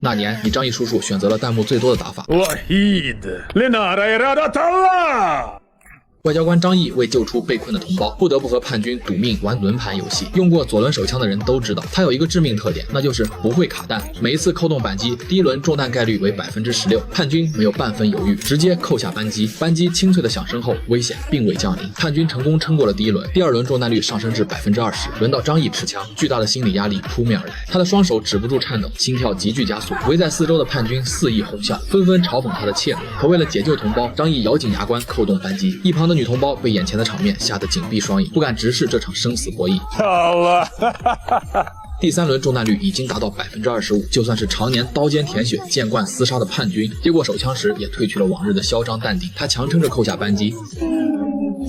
那年，你张毅叔叔选择了弹幕最多的打法。外交官张毅为救出被困的同胞，不得不和叛军赌命玩轮盘游戏。用过左轮手枪的人都知道，它有一个致命特点，那就是不会卡弹。每一次扣动扳机，第一轮中弹概率为16%，叛军没有半分犹豫，直接扣下扳机。扳机清脆的响声后，危险并未降临，叛军成功撑过了第一轮。第二轮中弹率上升至20%，轮到张毅持枪，巨大的心理压力扑面而来，他的双手止不住颤抖，心跳急剧加速。围在四周的叛军肆意哄笑，纷纷嘲讽他的怯懦。可为了解救同胞，张毅咬紧牙关扣动扳机。一旁的女同胞被眼前的场面吓得紧闭双眼，不敢直视这场生死博弈。第三轮中弹率已经达到25%，就算是常年刀尖舔血、见惯厮杀的叛军，接过手枪时也褪去了往日的嚣张淡定。他强撑着扣下扳机。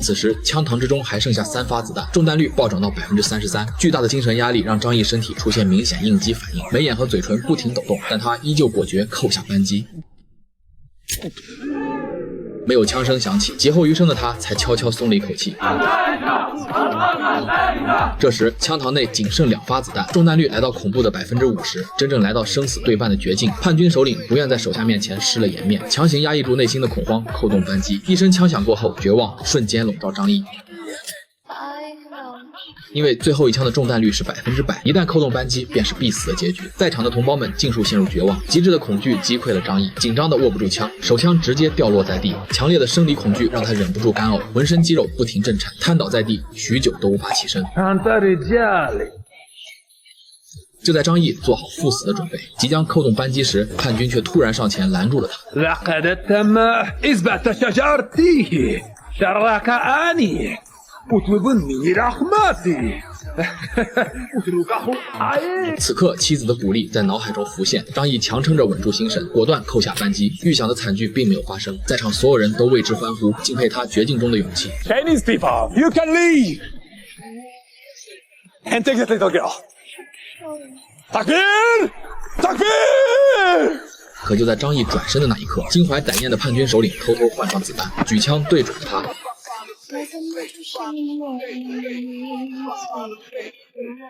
此时枪膛之中还剩下3发子弹，中弹率暴涨到33%。巨大的精神压力让张毅身体出现明显应激反应，眉眼和嘴唇不停抖动，但他依旧果决扣下扳机。没有枪声响起，劫后余生的他才悄悄松了一口气。这时枪膛内仅剩2发子弹，中弹率来到恐怖的50%，真正来到生死对半的绝境。叛军首领不愿在手下面前失了颜面，强行压抑住内心的恐慌，扣动扳机。一声枪响过后，绝望瞬间笼罩张毅。因为最后一枪的中弹率是100%，一旦扣动扳机便是必死的结局。在场的同胞们尽数陷入绝望，极致的恐惧击溃了张毅，紧张的握不住枪，手枪直接掉落在地。强烈的生理恐惧让他忍不住干呕，浑身肌肉不停震颤，瘫倒在地，许久都无法起身。就在张毅做好赴死的准备，即将扣动扳机时，叛军却突然上前拦住了他。此刻妻子的鼓励在脑海中浮现，张毅强撑着稳住心神，果断扣下扳机。预想的惨剧并没有发生，在场所有人都为之欢呼，敬佩他绝境中的勇气。 Chinese people, you can leave and take the little girl. Takbir! Takbir! 可就在张毅转身的那一刻，心怀歹念的叛军首领偷偷换上子弹，举枪对准了他。